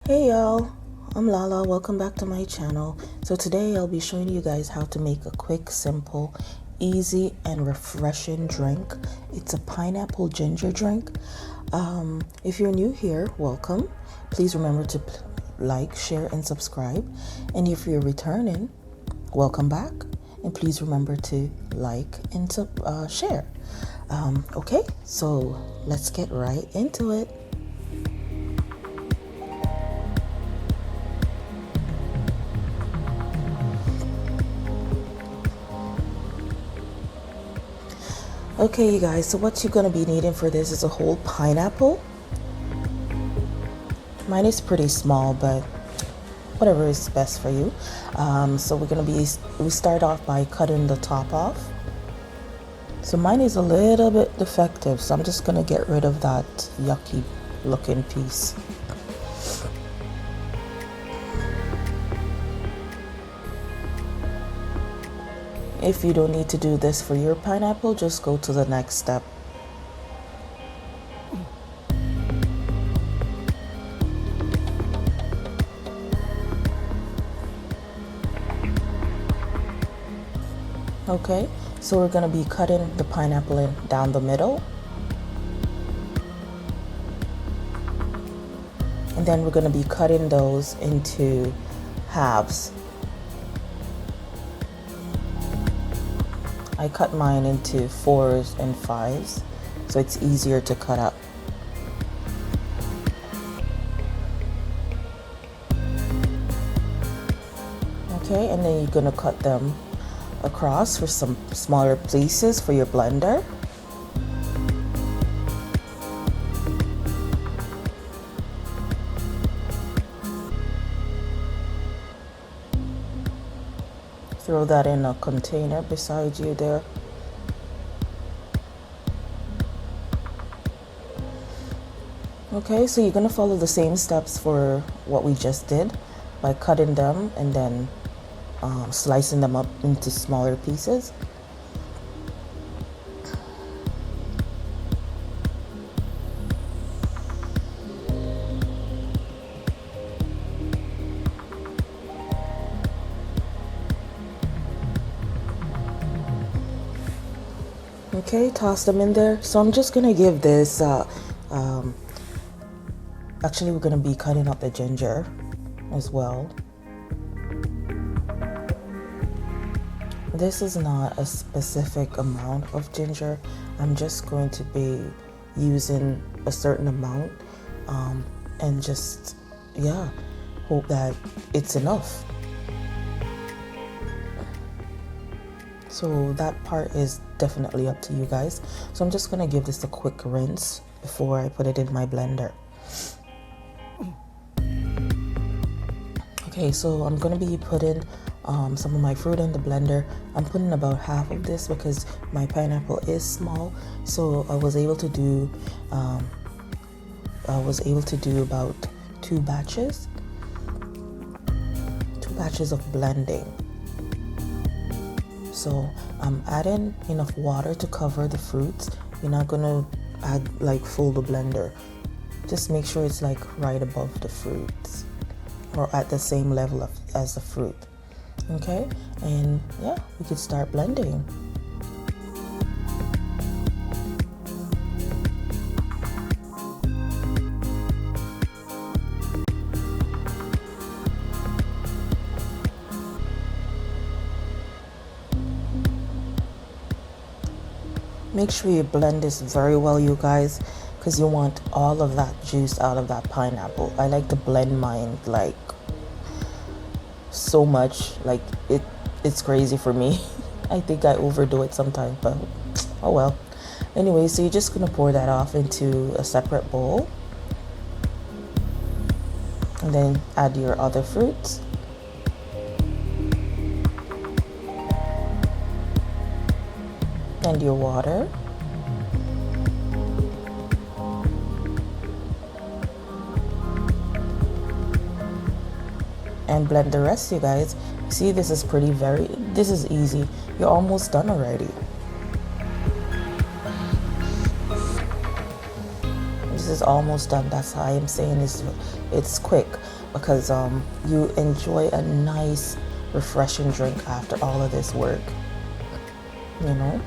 Hey y'all, I'm Lala. Welcome back to my channel. So today I'll be showing you guys how to make a quick, simple, easy, and refreshing drink. It's a pineapple ginger drink. If you're new here, welcome. Please remember to like, share, and subscribe. And if you're returning, welcome back. And please remember to like and share. Okay, so let's get right into it. Okay, you guys, so what you're going to be needing for this is a whole pineapple. Mine is pretty small, but whatever is best for you. So we start off by cutting the top off. So mine is a little bit defective, so I'm just going to get rid of that yucky looking piece. If you don't need to do this for your pineapple, just go to the next step. Okay, so we're going to be cutting the pineapple in down the middle. And then we're going to be cutting those into halves. I cut mine into 4s and 5s, so it's easier to cut up. Okay, and then you're gonna cut them across for some smaller pieces for your blender. Throw that in a container beside you there. Okay, so you're gonna follow the same steps for what we just did by cutting them and then slicing them up into smaller pieces. Okay, toss them in there. So I'm just gonna give this, actually we're gonna be cutting up the ginger as well. This is not a specific amount of ginger. I'm just going to be using a certain amount and just, hope that it's enough. So that part is definitely up to you guys. So I'm just gonna give this a quick rinse before I put it in my blender. Okay, so I'm gonna be putting some of my fruit in the blender. I'm putting about half of this because my pineapple is small. So I was able to do about 2 batches of blending. So I'm adding enough water to cover the fruits. You're not gonna add like full the blender. Just make sure it's like right above the fruits or at the same level as the fruit. Okay, and we could start blending. Make sure you blend this very well, you guys, because you want all of that juice out of that pineapple. I like to blend mine like so much, like it's crazy for me. I think I overdo it sometimes, but oh well. Anyway, so you're just gonna pour that off into a separate bowl and then add your other fruits. And your water. And blend the rest, you guys. See, this is this is easy. You're almost done already. This is almost done. That's how I'm saying it's quick. because you enjoy a nice refreshing drink after all of this work, you know.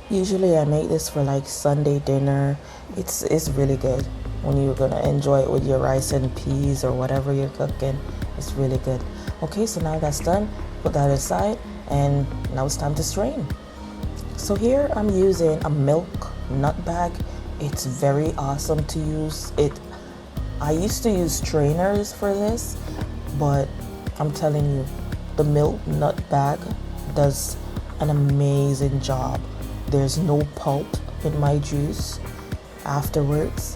Usually I make this for like Sunday dinner. It's really good when you're gonna enjoy it with your rice and peas or whatever you're cooking. It's really good. Okay, so now that's done, put that aside, and now it's time to strain. So here I'm using a milk nut bag. It's very awesome to use. I used to use strainers for this, but I'm telling you, the milk nut bag does an amazing job. There's no pulp in my juice afterwards,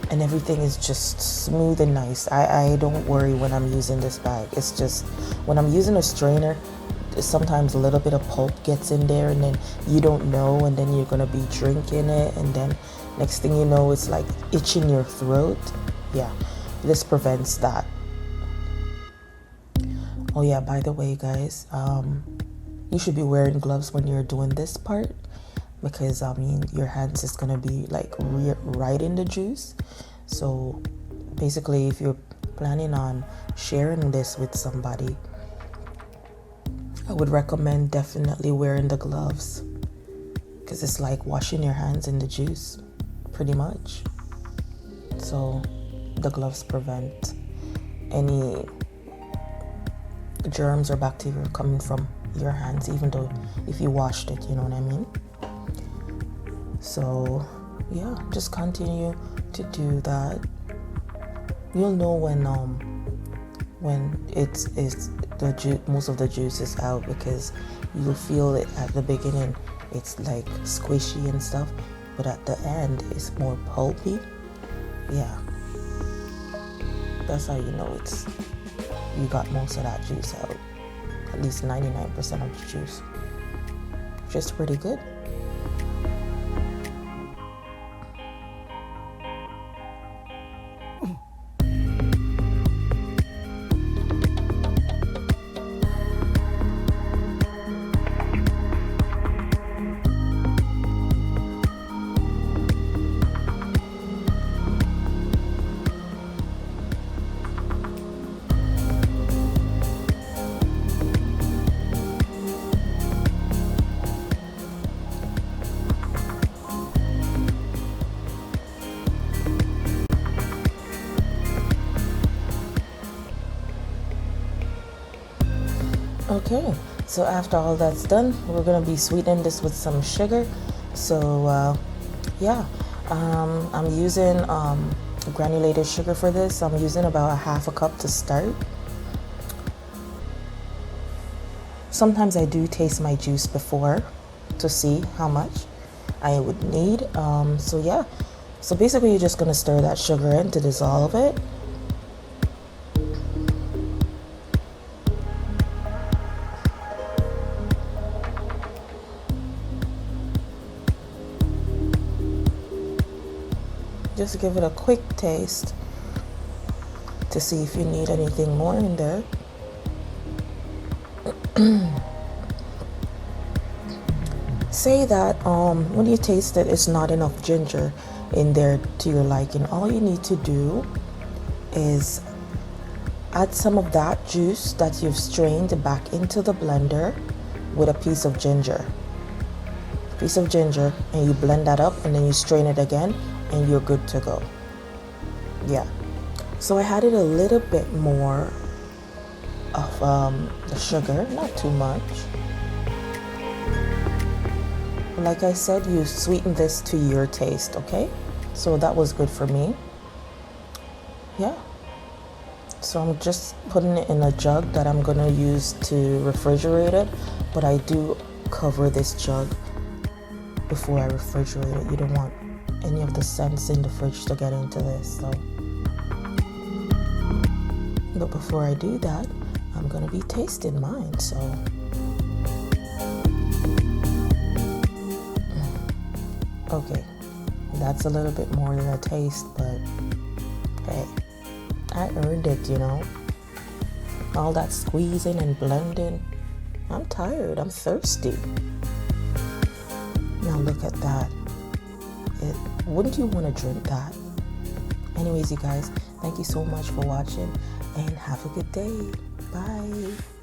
and everything is just smooth and nice. I don't worry when I'm using this bag. It's just when I'm using a strainer, sometimes a little bit of pulp gets in there and then you don't know, and then you're gonna be drinking it, and then next thing you know it's like itching your throat. Yeah, this prevents that. Oh yeah, by the way guys, you should be wearing gloves when you're doing this part, because I mean your hands is gonna be like right in the juice. So basically, if you're planning on sharing this with somebody, I would recommend definitely wearing the gloves, because it's like washing your hands in the juice pretty much. So the gloves prevent any germs or bacteria coming from your hands, even though if you washed it, you know what I mean. So yeah, just continue to do that. You'll know when it's the most of the juice is out, because you'll feel it at the beginning. It's like squishy and stuff, but at the end it's more pulpy. Yeah, that's how you know you got most of that juice out. At least 99% of the juice. Just pretty good. Okay, so after all that's done, we're gonna be sweetening this with some sugar. So yeah, I'm using granulated sugar for this. I'm using about a half a cup to start. Sometimes I do taste my juice before to see how much I would need. So yeah, so basically you're just gonna stir that sugar in to dissolve it. Just give it a quick taste to see if you need anything more in there. Say that when you taste it, it's not enough ginger in there to your liking. All you need to do is add some of that juice that you've strained back into the blender with a piece of ginger. And you blend that up, and then you strain it again, and you're good to go. Yeah, so I added a little bit more of the sugar, not too much. Like I said, you sweeten this to your taste, okay? So that was good for me. Yeah, so I'm just putting it in a jug that I'm gonna use to refrigerate it, but I do cover this jug before I refrigerate it. You don't want any of the scents in the fridge to get into this. So, but before I do that, I'm gonna be tasting mine. So okay, that's a little bit more than a taste, but hey, I earned it, you know. All that squeezing and blending. I'm tired, I'm thirsty. Now look at that. Wouldn't you want to drink that? Anyways, you guys, thank you so much for watching and have a good day. Bye.